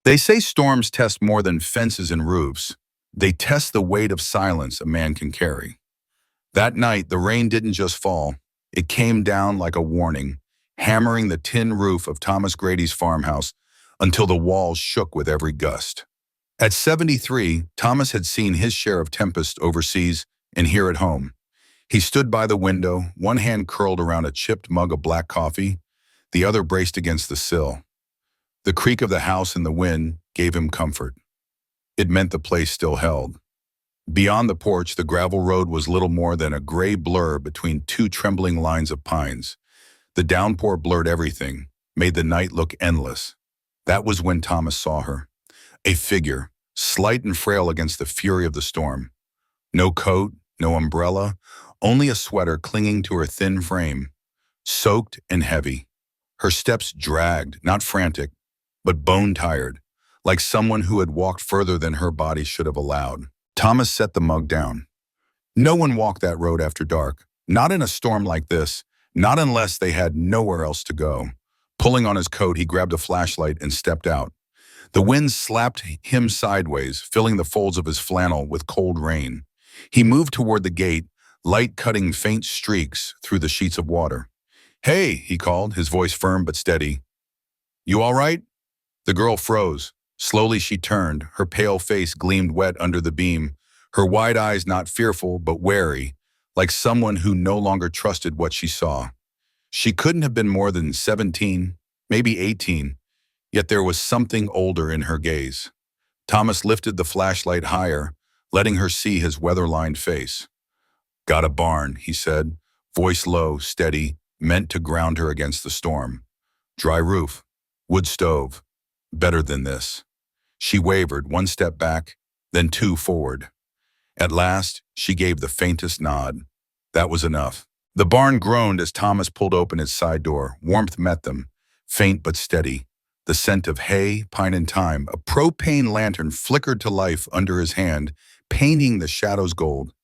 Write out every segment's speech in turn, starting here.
They say storms test more than fences and roofs. They test the weight of silence a man can carry. That night, the rain didn't just fall. It came down like a warning, hammering the tin roof of Thomas Grady's farmhouse until the walls shook with every gust. At 73, Thomas had seen his share of tempest overseas and here at home. He stood by the window, one hand curled around a chipped mug of black coffee, the other braced against the sill. The creak of the house in the wind gave him comfort. It meant the place still held. Beyond the porch, the gravel road was little more than a gray blur between two trembling lines of pines. The downpour blurred everything, made the night look endless. That was when Thomas saw her. A figure, slight and frail against the fury of the storm. No coat, no umbrella, only a sweater clinging to her thin frame. Soaked and heavy. Her steps dragged, not frantic, but bone-tired, like someone who had walked further than her body should have allowed. Thomas set the mug down. No one walked that road after dark, not in a storm like this, not unless they had nowhere else to go. Pulling on his coat, he grabbed a flashlight and stepped out. The wind slapped him sideways, filling the folds of his flannel with cold rain. He moved toward the gate, light cutting faint streaks through the sheets of water. "Hey," he called, his voice firm but steady. "You all right?" The girl froze. Slowly she turned, her pale face gleamed wet under the beam, her wide eyes not fearful but wary, like someone who no longer trusted what she saw. She couldn't have been more than 17, maybe 18, yet there was something older in her gaze. Thomas lifted the flashlight higher, letting her see his weather-lined face. "Got a barn," he said, voice low, steady, meant to ground her against the storm. "Dry roof, wood stove, better than this." She wavered, one step back, then two forward. At last, she gave the faintest nod. That was enough. The barn groaned as Thomas pulled open its side door. Warmth met them, faint but steady. The scent of hay, pine and thyme. A propane lantern flickered to life under his hand, painting the shadows gold.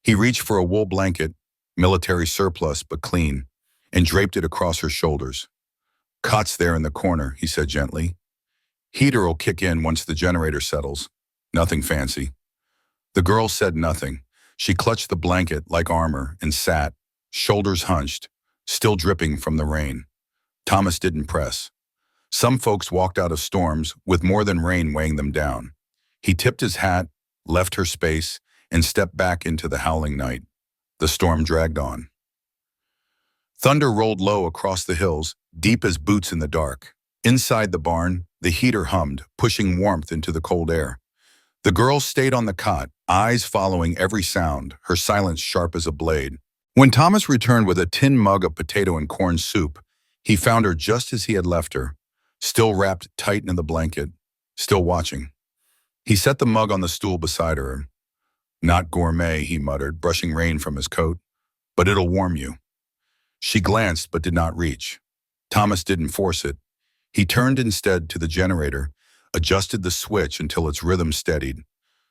He reached for a wool blanket, military surplus but clean, and draped it across her shoulders. "Cot's there in the corner," he said gently. "Heater'll kick in once the generator settles. Nothing fancy." The girl said nothing. She clutched the blanket like armor and sat, shoulders hunched, still dripping from the rain. Thomas didn't press. Some folks walked out of storms with more than rain weighing them down. He tipped his hat, left her space, and stepped back into the howling night. The storm dragged on. Thunder rolled low across the hills, deep as boots in the dark. Inside the barn, the heater hummed, pushing warmth into the cold air. The girl stayed on the cot, eyes following every sound, her silence sharp as a blade. When Thomas returned with a tin mug of potato and corn soup, he found her just as he had left her, still wrapped tight in the blanket, still watching. He set the mug on the stool beside her. "Not gourmet," he muttered, brushing rain from his coat, "but it'll warm you." She glanced but did not reach. Thomas didn't force it. He turned instead to the generator, adjusted the switch until its rhythm steadied.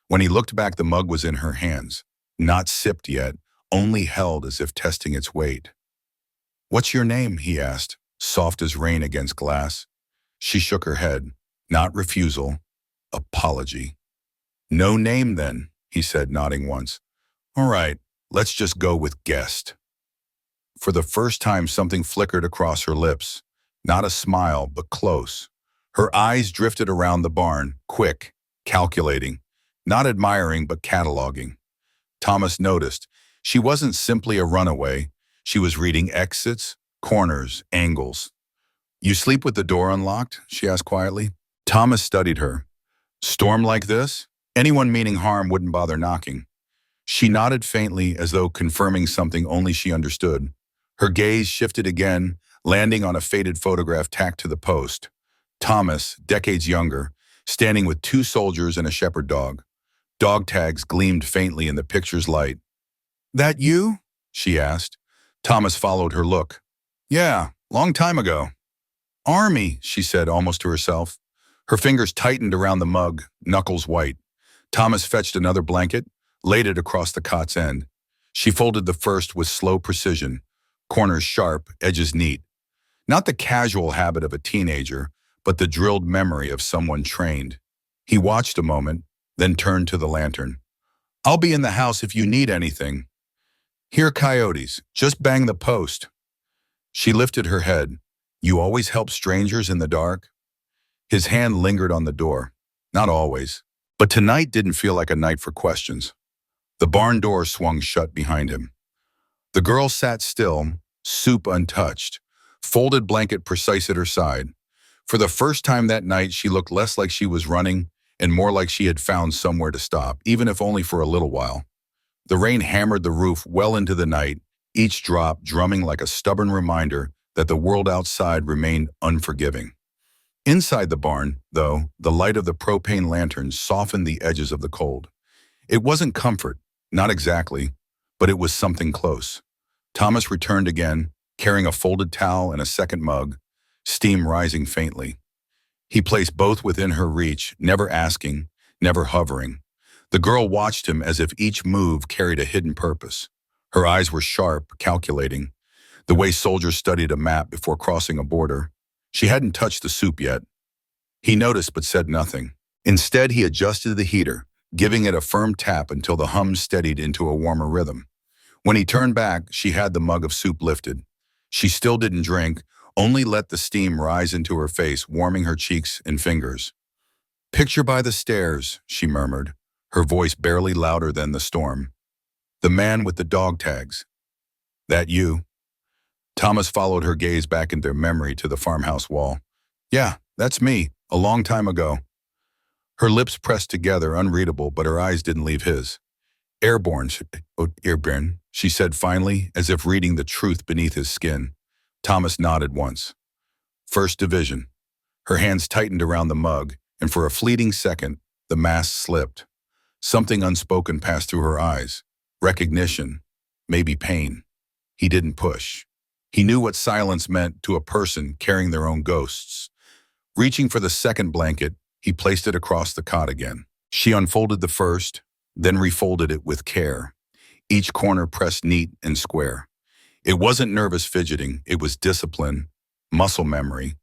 When he looked back, the mug was in her hands, not sipped yet, only held as if testing its weight. "What's your name?" he asked, soft as rain against glass. She shook her head. Not refusal, apology. "No name then," he said, nodding once. "All right, let's just go with guest." For the first time, something flickered across her lips. Not a smile, but close. Her eyes drifted around the barn, quick, calculating, not admiring, but cataloging. Thomas noticed. She wasn't simply a runaway. She was reading exits, corners, angles. "You sleep with the door unlocked?" she asked quietly. Thomas studied her. "Storm like this? Anyone meaning harm wouldn't bother knocking." She nodded faintly as though confirming something only she understood. Her gaze shifted again, landing on a faded photograph tacked to the post. Thomas, decades younger, standing with two soldiers and a shepherd dog. Dog tags gleamed faintly in the picture's light. "That you?" she asked. Thomas followed her look. "Yeah, long time ago." "Army," she said almost to herself. Her fingers tightened around the mug, knuckles white. Thomas fetched another blanket, laid it across the cot's end. She folded the first with slow precision, corners sharp, edges neat. Not the casual habit of a teenager, but the drilled memory of someone trained. He watched a moment, then turned to the lantern. "I'll be in the house if you need anything." "Here, coyotes, just bang the post." She lifted her head. "You always help strangers in the dark?" His hand lingered on the door. "Not always." But tonight didn't feel like a night for questions. The barn door swung shut behind him. The girl sat still, soup untouched, folded blanket precise at her side. For the first time that night, she looked less like she was running and more like she had found somewhere to stop, even if only for a little while. The rain hammered the roof well into the night, each drop drumming like a stubborn reminder that the world outside remained unforgiving. Inside the barn, though, the light of the propane lanterns softened the edges of the cold. It wasn't comfort, not exactly, but it was something close. Thomas returned again, carrying a folded towel and a second mug, steam rising faintly. He placed both within her reach, never asking, never hovering. The girl watched him as if each move carried a hidden purpose. Her eyes were sharp, calculating, the way soldiers studied a map before crossing a border. She hadn't touched the soup yet. He noticed but said nothing. Instead, he adjusted the heater, giving it a firm tap until the hum steadied into a warmer rhythm. When he turned back, she had the mug of soup lifted. She still didn't drink, only let the steam rise into her face, warming her cheeks and fingers. "Picture by the stairs," she murmured, her voice barely louder than the storm. "The man with the dog tags. That you?" Thomas followed her gaze back into memory to the farmhouse wall. "Yeah, that's me, a long time ago." Her lips pressed together, unreadable, but her eyes didn't leave his. Airborne, she said finally, as if reading the truth beneath his skin. Thomas nodded once. "First Division." Her hands tightened around the mug, and for a fleeting second, the mask slipped. Something unspoken passed through her eyes. Recognition, maybe pain. He didn't push. He knew what silence meant to a person carrying their own ghosts. Reaching for the second blanket, he placed it across the cot again. She unfolded the first, then refolded it with care, each corner pressed neat and square. It wasn't nervous fidgeting, it was discipline, muscle memory,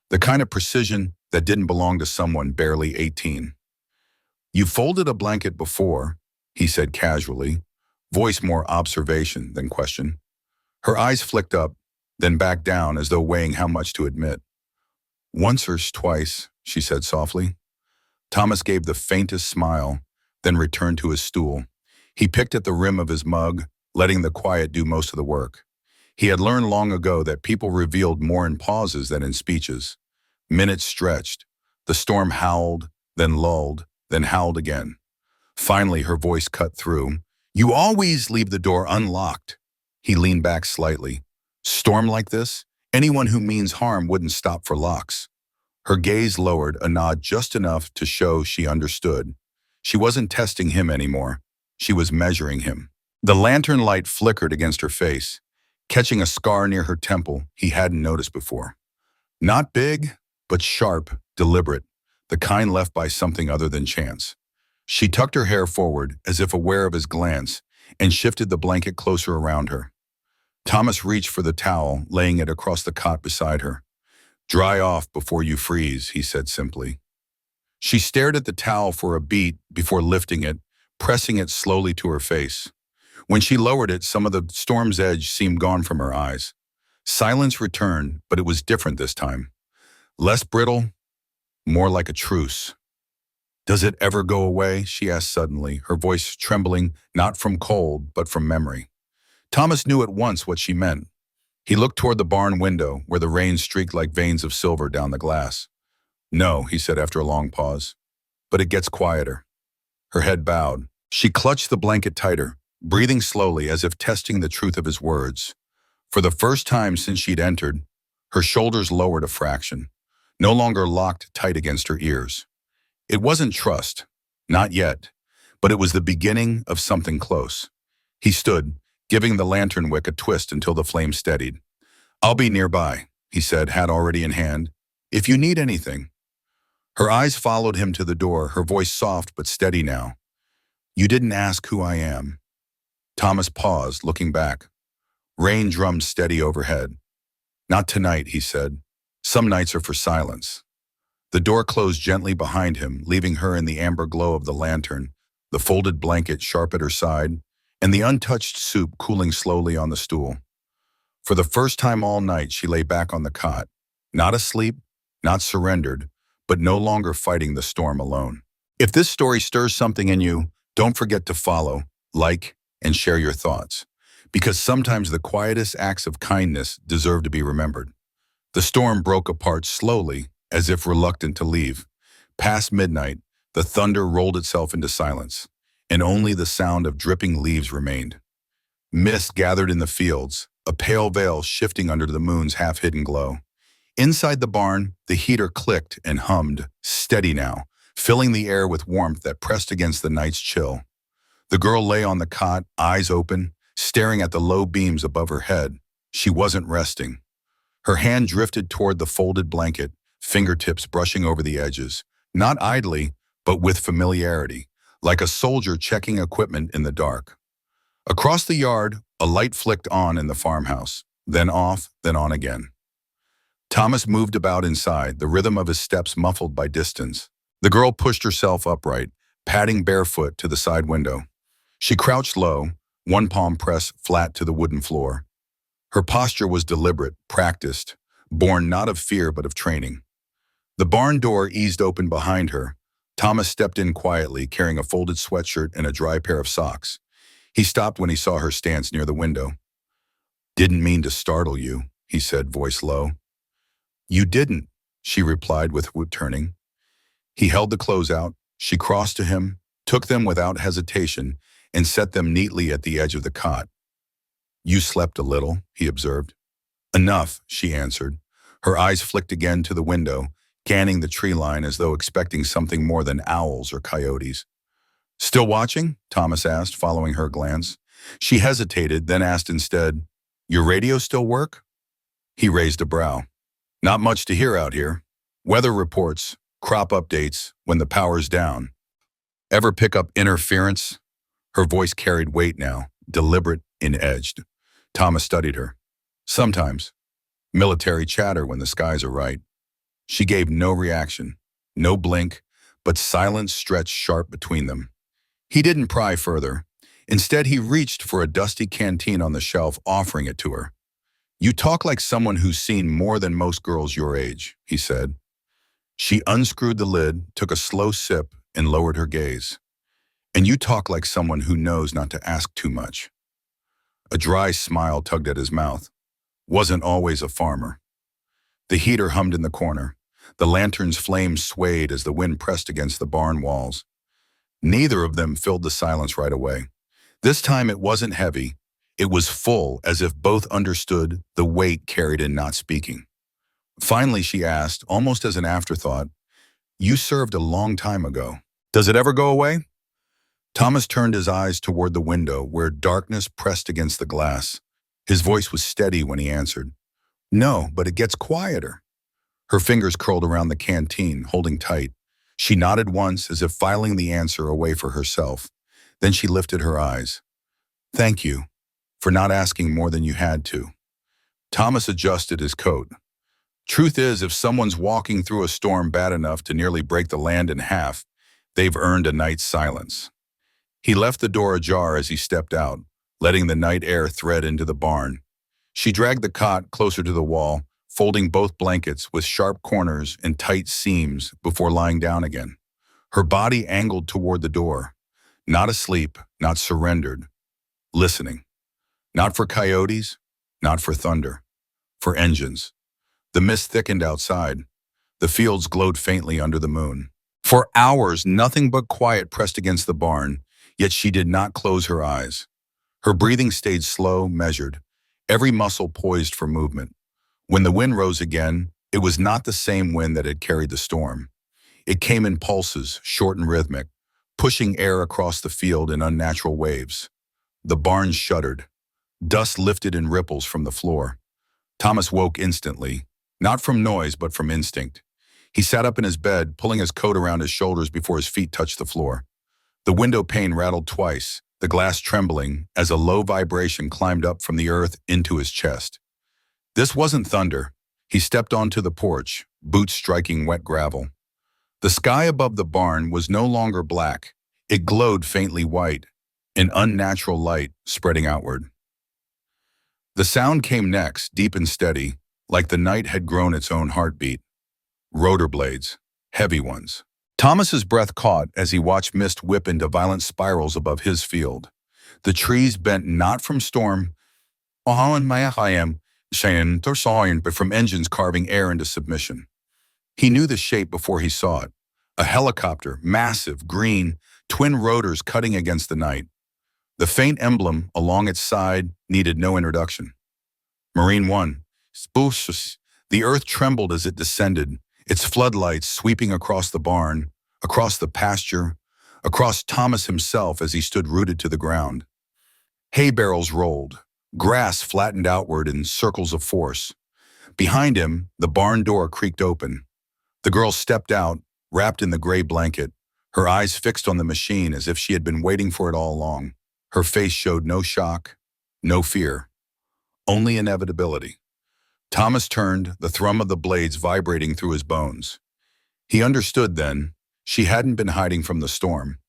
the kind of precision that didn't belong to someone barely 18. "You folded a blanket before," he said casually, voice more observation than question. Her eyes flicked up, then back down as though weighing how much to admit. "Once or twice," she said softly. Thomas gave the faintest smile, then returned to his stool. He picked at the rim of his mug, letting the quiet do most of the work. He had learned long ago that people revealed more in pauses than in speeches. Minutes stretched. The storm howled, then lulled, then howled again. Finally, her voice cut through. "You always leave the door unlocked." He leaned back slightly. "Storm like this? Anyone who means harm wouldn't stop for locks." Her gaze lowered, a nod just enough to show she understood. She wasn't testing him anymore. She was measuring him. The lantern light flickered against her face, catching a scar near her temple he hadn't noticed before. Not big, but sharp, deliberate, the kind left by something other than chance. She tucked her hair forward, as if aware of his glance, and shifted the blanket closer around her. Thomas reached for the towel, laying it across the cot beside her. "Dry off before you freeze," he said simply. She stared at the towel for a beat before lifting it, pressing it slowly to her face. When she lowered it, some of the storm's edge seemed gone from her eyes. Silence returned, but it was different this time. Less brittle, more like a truce. "Does it ever go away?" she asked suddenly, her voice trembling not from cold, but from memory. Thomas knew at once what she meant. He looked toward the barn window, where the rain streaked like veins of silver down the glass. "No," he said after a long pause, "but it gets quieter." Her head bowed. She clutched the blanket tighter, breathing slowly as if testing the truth of his words. For the first time since she'd entered, her shoulders lowered a fraction, no longer locked tight against her ears. It wasn't trust, not yet, but it was the beginning of something close. He stood, giving the lantern wick a twist until the flame steadied. "I'll be nearby," he said, hat already in hand, "if you need anything." Her eyes followed him to the door, her voice soft but steady now. "You didn't ask who I am." Thomas paused, looking back. Rain drummed steady overhead. "Not tonight," he said. "Some nights are for silence." The door closed gently behind him, leaving her in the amber glow of the lantern, the folded blanket sharp at her side, and the untouched soup cooling slowly on the stool. For the first time all night, she lay back on the cot, not asleep, not surrendered, but no longer fighting the storm alone. If this story stirs something in you, don't forget to follow, like, and share your thoughts, because sometimes the quietest acts of kindness deserve to be remembered. The storm broke apart slowly, as if reluctant to leave. Past midnight, the thunder rolled itself into silence, and only the sound of dripping leaves remained. Mist gathered in the fields, a pale veil shifting under the moon's half-hidden glow. Inside the barn, the heater clicked and hummed, steady now, filling the air with warmth that pressed against the night's chill. The girl lay on the cot, eyes open, staring at the low beams above her head. She wasn't resting. Her hand drifted toward the folded blanket, fingertips brushing over the edges, not idly, but with familiarity, like a soldier checking equipment in the dark. Across the yard, a light flicked on in the farmhouse, then off, then on again. Thomas moved about inside, the rhythm of his steps muffled by distance. The girl pushed herself upright, padding barefoot to the side window. She crouched low, one palm pressed flat to the wooden floor. Her posture was deliberate, practiced, born not of fear but of training. The barn door eased open behind her. Thomas stepped in quietly, carrying a folded sweatshirt and a dry pair of socks. He stopped when he saw her stance near the window. "Didn't mean to startle you," he said, voice low. "You didn't," she replied with turning. He held the clothes out. She crossed to him, took them without hesitation, and set them neatly at the edge of the cot. "You slept a little," he observed. "Enough," she answered. Her eyes flicked again to the window, scanning the tree line as though expecting something more than owls or coyotes. "Still watching?" Thomas asked, following her glance. She hesitated, then asked instead, "Your radio still work?" He raised a brow. "Not much to hear out here. Weather reports, crop updates, when the power's down. Ever pick up interference?" Her voice carried weight now, deliberate and edged. Thomas studied her. "Sometimes. Military chatter when the skies are right." She gave no reaction, no blink, but silence stretched sharp between them. He didn't pry further. Instead, he reached for a dusty canteen on the shelf, offering it to her. "You talk like someone who's seen more than most girls your age," he said. She unscrewed the lid, took a slow sip, and lowered her gaze. "And you talk like someone who knows not to ask too much." A dry smile tugged at his mouth. "Wasn't always a farmer." The heater hummed in the corner. The lantern's flames swayed as the wind pressed against the barn walls. Neither of them filled the silence right away. This time it wasn't heavy. It was full, as if both understood the weight carried in not speaking. Finally, she asked, almost as an afterthought, "You served a long time ago. Does it ever go away?" Thomas turned his eyes toward the window, where darkness pressed against the glass. His voice was steady when he answered, "No, but it gets quieter." Her fingers curled around the canteen, holding tight. She nodded once, as if filing the answer away for herself. Then she lifted her eyes. "Thank you for not asking more than you had to." Thomas adjusted his coat. Truth is, if someone's walking through a storm bad enough to nearly break the land in half, they've earned a night's silence. He left the door ajar as he stepped out, letting the night air thread into the barn. She dragged the cot closer to the wall, folding both blankets with sharp corners and tight seams before lying down again. Her body angled toward the door, not asleep, not surrendered, listening. Not for coyotes, not for thunder, for engines. The mist thickened outside. The fields glowed faintly under the moon. For hours, nothing but quiet pressed against the barn, yet she did not close her eyes. Her breathing stayed slow, measured, every muscle poised for movement. When the wind rose again, it was not the same wind that had carried the storm. It came in pulses, short and rhythmic, pushing air across the field in unnatural waves. The barn shuddered. Dust lifted in ripples from the floor. Thomas woke instantly, not from noise but from instinct. He sat up in his bed, pulling his coat around his shoulders before his feet touched the floor. The window pane rattled twice, the glass trembling as a low vibration climbed up from the earth into his chest. This wasn't thunder. He stepped onto the porch, boots striking wet gravel. The sky above the barn was no longer black. It glowed faintly white, an unnatural light spreading outward. The sound came next, deep and steady, like the night had grown its own heartbeat. Rotor blades, heavy ones. Thomas's breath caught as he watched mist whip into violent spirals above his field. The trees bent not from storm, but from engines carving air into submission. He knew the shape before he saw it. A helicopter, massive, green, twin rotors cutting against the night. The faint emblem along its side needed no introduction. Marine One. The earth trembled as it descended, its floodlights sweeping across the barn, across the pasture, across Thomas himself as he stood rooted to the ground. Hay barrels rolled, grass flattened outward in circles of force. Behind him, the barn door creaked open. The girl stepped out, wrapped in the gray blanket, her eyes fixed on the machine as if she had been waiting for it all along. Her face showed no shock, no fear, only inevitability. Thomas turned, the thrum of the blades vibrating through his bones. He understood then, she hadn't been hiding from the storm.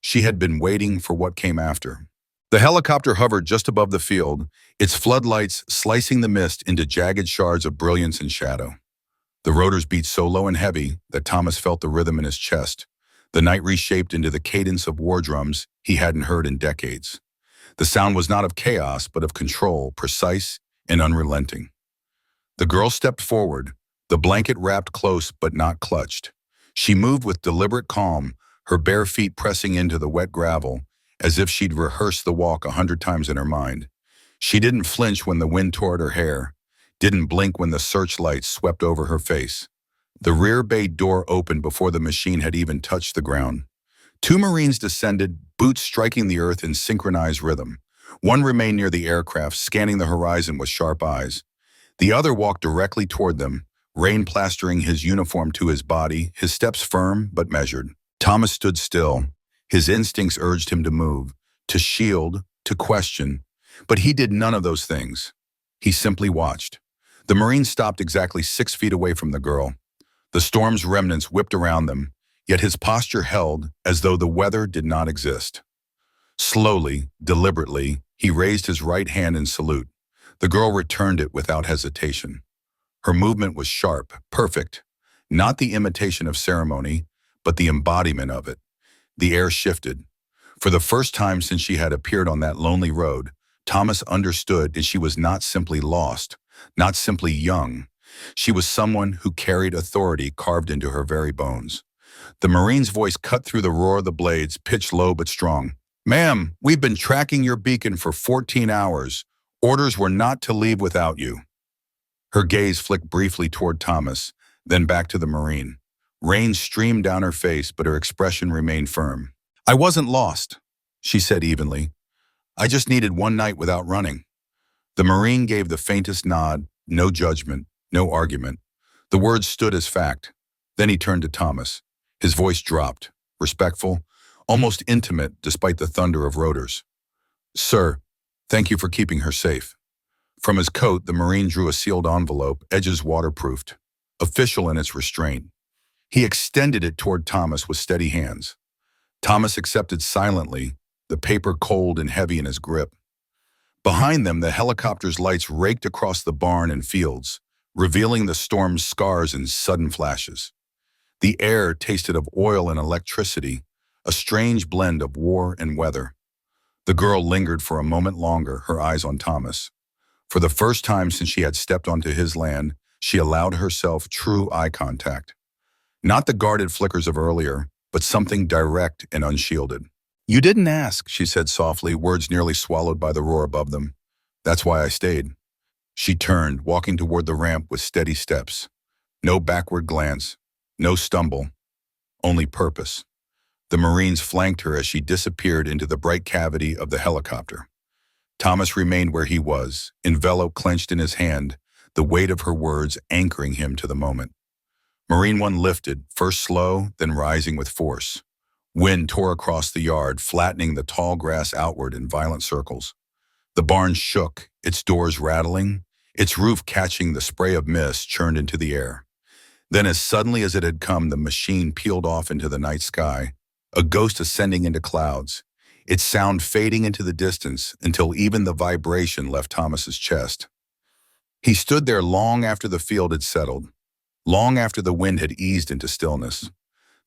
She had been waiting for what came after. The helicopter hovered just above the field, its floodlights slicing the mist into jagged shards of brilliance and shadow. The rotors beat so low and heavy that Thomas felt the rhythm in his chest. The night reshaped into the cadence of war drums he hadn't heard in decades. The sound was not of chaos, but of control, precise and unrelenting. The girl stepped forward, the blanket wrapped close but not clutched. She moved with deliberate calm, her bare feet pressing into the wet gravel, as if she'd rehearsed the walk 100 times in her mind. She didn't flinch when the wind tore at her hair, didn't blink when the searchlight swept over her face. The rear bay door opened before the machine had even touched the ground. 2 Marines descended, boots striking the earth in synchronized rhythm. One remained near the aircraft, scanning the horizon with sharp eyes. The other walked directly toward them, rain plastering his uniform to his body, his steps firm but measured. Thomas stood still. His instincts urged him to move, to shield, to question, but he did none of those things. He simply watched. The Marine stopped exactly 6 feet away from the girl. The storm's remnants whipped around them, yet his posture held as though the weather did not exist. Slowly, deliberately, he raised his right hand in salute. The girl returned it without hesitation. Her movement was sharp, perfect, not the imitation of ceremony, but the embodiment of it. The air shifted. For the first time since she had appeared on that lonely road, Thomas understood that she was not simply lost, not simply young. She was someone who carried authority carved into her very bones. The Marine's voice cut through the roar of the blades, pitched low but strong. "Ma'am, we've been tracking your beacon for 14 hours. Orders were not to leave without you." Her gaze flicked briefly toward Thomas, then back to the Marine. Rain streamed down her face, but her expression remained firm. "I wasn't lost," she said evenly. "I just needed one night without running." The Marine gave the faintest nod, no judgment, no argument. The words stood as fact. Then he turned to Thomas. His voice dropped, respectful, almost intimate despite the thunder of rotors. "Sir, thank you for keeping her safe." From his coat, the Marine drew a sealed envelope, edges waterproofed, official in its restraint. He extended it toward Thomas with steady hands. Thomas accepted silently, the paper cold and heavy in his grip. Behind them, the helicopter's lights raked across the barn and fields, revealing the storm's scars in sudden flashes. The air tasted of oil and electricity, a strange blend of war and weather. The girl lingered for a moment longer, her eyes on Thomas. For the first time since she had stepped onto his land, she allowed herself true eye contact. Not the guarded flickers of earlier, but something direct and unshielded. "You didn't ask," she said softly, words nearly swallowed by the roar above them. "That's why I stayed." She turned, walking toward the ramp with steady steps. No backward glance, no stumble, only purpose. The Marines flanked her as she disappeared into the bright cavity of the helicopter. Thomas remained where he was, envelope clenched in his hand, the weight of her words anchoring him to the moment. Marine One lifted, first slow, then rising with force. Wind tore across the yard, flattening the tall grass outward in violent circles. The barn shook, its doors rattling, its roof catching the spray of mist churned into the air. Then as suddenly as it had come, the machine peeled off into the night sky, a ghost ascending into clouds, its sound fading into the distance until even the vibration left Thomas's chest. He stood there long after the field had settled, long after the wind had eased into stillness.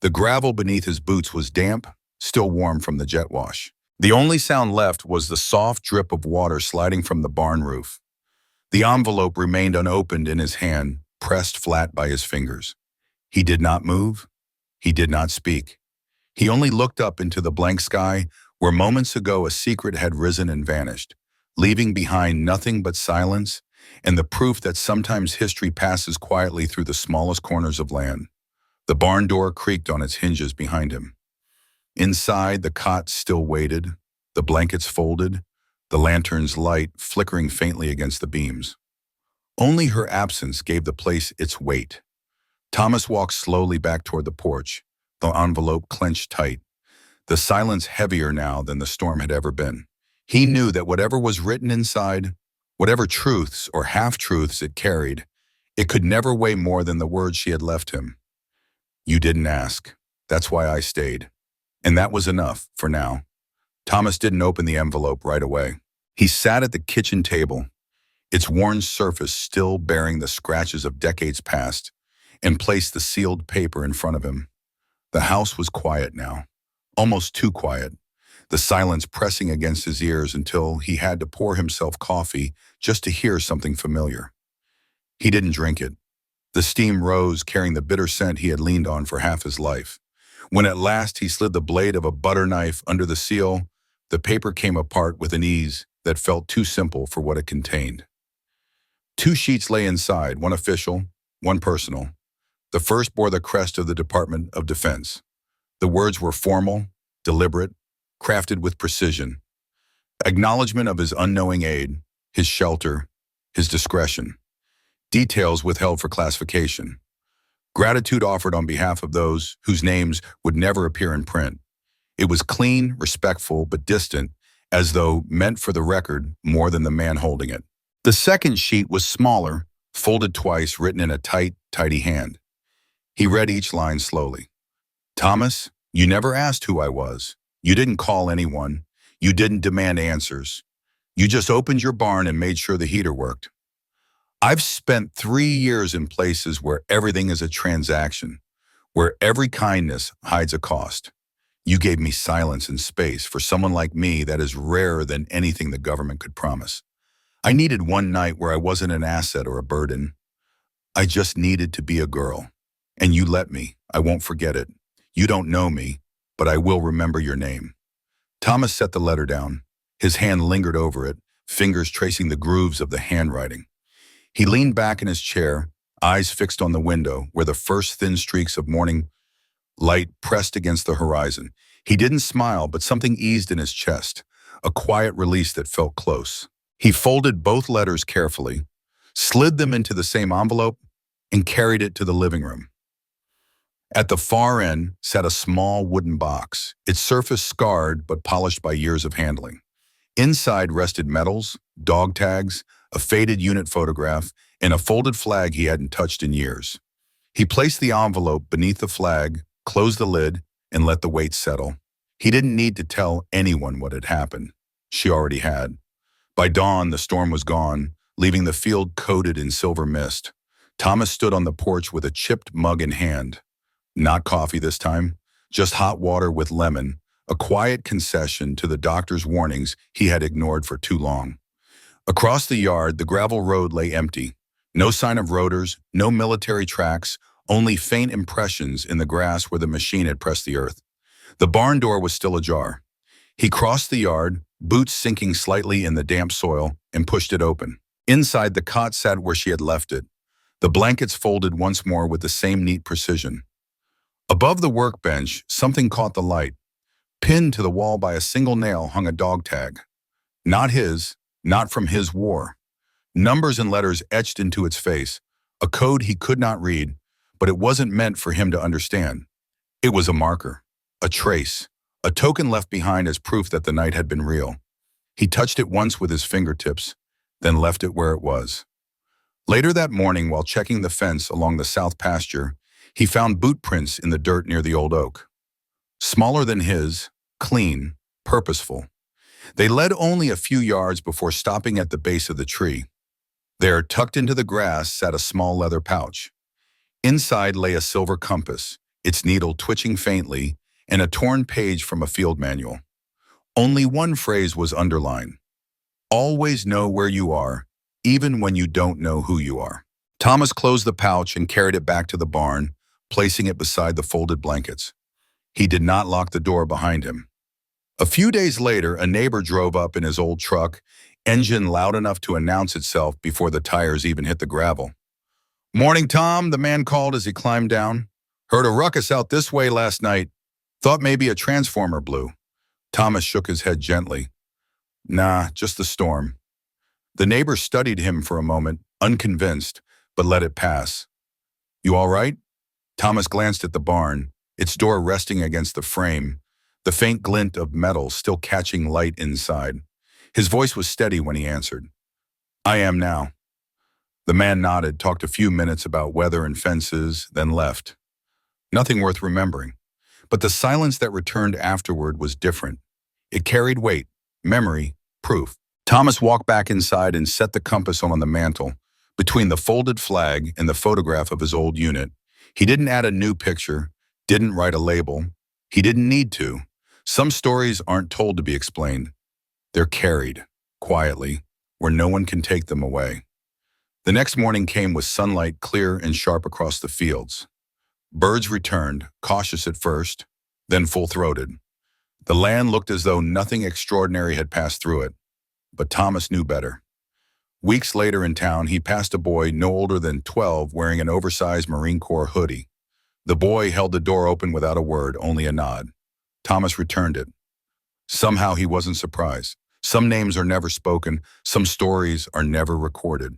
The gravel beneath his boots was damp, still warm from the jet wash. The only sound left was the soft drip of water sliding from the barn roof. The envelope remained unopened in his hand, pressed flat by his fingers. He did not move. He did not speak. He only looked up into the blank sky where moments ago a secret had risen and vanished, leaving behind nothing but silence and the proof that sometimes history passes quietly through the smallest corners of land. The barn door creaked on its hinges behind him. Inside, the cot still waited, the blankets folded, the lantern's light flickering faintly against the beams. Only her absence gave the place its weight. Thomas walked slowly back toward the porch, the envelope clenched tight, the silence heavier now than the storm had ever been. He knew that whatever was written inside, whatever truths or half-truths it carried, it could never weigh more than the words she had left him. "You didn't ask. That's why I stayed." And that was enough, for now. Thomas didn't open the envelope right away. He sat at the kitchen table, its worn surface still bearing the scratches of decades past, and placed the sealed paper in front of him. The house was quiet now, almost too quiet, the silence pressing against his ears until he had to pour himself coffee just to hear something familiar. He didn't drink it. The steam rose, carrying the bitter scent he had leaned on for half his life. When at last he slid the blade of a butter knife under the seal, the paper came apart with an ease that felt too simple for what it contained. 2 sheets lay inside, one official, one personal. The first bore the crest of the Department of Defense. The words were formal, deliberate, crafted with precision. Acknowledgement of his unknowing aid, his shelter, his discretion. Details withheld for classification. Gratitude offered on behalf of those whose names would never appear in print. It was clean, respectful, but distant, as though meant for the record more than the man holding it. The second sheet was smaller, folded twice, written in a tight, tidy hand. He read each line slowly. "Thomas, you never asked who I was. You didn't call anyone. You didn't demand answers. You just opened your barn and made sure the heater worked. I've spent 3 years in places where everything is a transaction, where every kindness hides a cost. You gave me silence and space. For someone like me, that is rarer than anything the government could promise. I needed one night where I wasn't an asset or a burden. I just needed to be a girl. And you let me. I won't forget it. You don't know me, but I will remember your name." Thomas set the letter down. His hand lingered over it, fingers tracing the grooves of the handwriting. He leaned back in his chair, eyes fixed on the window, where the first thin streaks of morning light pressed against the horizon. He didn't smile, but something eased in his chest, a quiet release that felt close. He folded both letters carefully, slid them into the same envelope, and carried it to the living room. At the far end sat a small wooden box, its surface scarred but polished by years of handling. Inside rested medals, dog tags, a faded unit photograph, and a folded flag he hadn't touched in years. He placed the envelope beneath the flag, closed the lid, and let the weight settle. He didn't need to tell anyone what had happened. She already had. By dawn, the storm was gone, leaving the field coated in silver mist. Thomas stood on the porch with a chipped mug in hand. Not coffee this time, just hot water with lemon, a quiet concession to the doctor's warnings he had ignored for too long. Across the yard, the gravel road lay empty. No sign of rotors, no military tracks, only faint impressions in the grass where the machine had pressed the earth. The barn door was still ajar. He crossed the yard, boots sinking slightly in the damp soil, and pushed it open. Inside, the cot sat where she had left it, the blankets folded once more with the same neat precision. Above the workbench, something caught the light. Pinned to the wall by a single nail hung a dog tag. Not his, not from his war. Numbers and letters etched into its face, a code he could not read, but it wasn't meant for him to understand. It was a marker, a trace, a token left behind as proof that the night had been real. He touched it once with his fingertips, then left it where it was. Later that morning, while checking the fence along the south pasture, he found boot prints in the dirt near the old oak. Smaller than his, clean, purposeful. They led only a few yards before stopping at the base of the tree. There, tucked into the grass, sat a small leather pouch. Inside lay a silver compass, its needle twitching faintly, and a torn page from a field manual. Only one phrase was underlined. Always know where you are, even when you don't know who you are. Thomas closed the pouch and carried it back to the barn, placing it beside the folded blankets. He did not lock the door behind him. A few days later, a neighbor drove up in his old truck, engine loud enough to announce itself before the tires even hit the gravel. "Morning, Tom," the man called as he climbed down. "Heard a ruckus out this way last night. Thought maybe a transformer blew." Thomas shook his head gently. "Nah, just the storm." The neighbor studied him for a moment, unconvinced, but let it pass. "You all right?" Thomas glanced at the barn, its door resting against the frame, the faint glint of metal still catching light inside. His voice was steady when he answered. "I am now." The man nodded, talked a few minutes about weather and fences, then left. Nothing worth remembering. But the silence that returned afterward was different. It carried weight, memory, proof. Thomas walked back inside and set the compass on the mantle, between the folded flag and the photograph of his old unit. He didn't add a new picture, didn't write a label. He didn't need to. Some stories aren't told to be explained. They're carried, quietly, where no one can take them away. The next morning came with sunlight clear and sharp across the fields. Birds returned, cautious at first, then full-throated. The land looked as though nothing extraordinary had passed through it, but Thomas knew better. Weeks later in town, he passed a boy no older than 12 wearing an oversized Marine Corps hoodie. The boy held the door open without a word, only a nod. Thomas returned it. Somehow he wasn't surprised. Some names are never spoken, some stories are never recorded.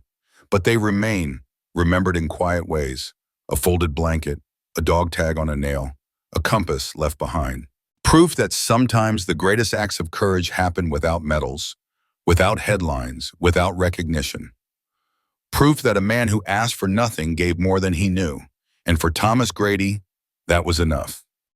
But they remain, remembered in quiet ways. A folded blanket, a dog tag on a nail, a compass left behind. Proof that sometimes the greatest acts of courage happen without medals, without headlines, without recognition. Proof that a man who asked for nothing gave more than he knew. And for Thomas Grady, that was enough.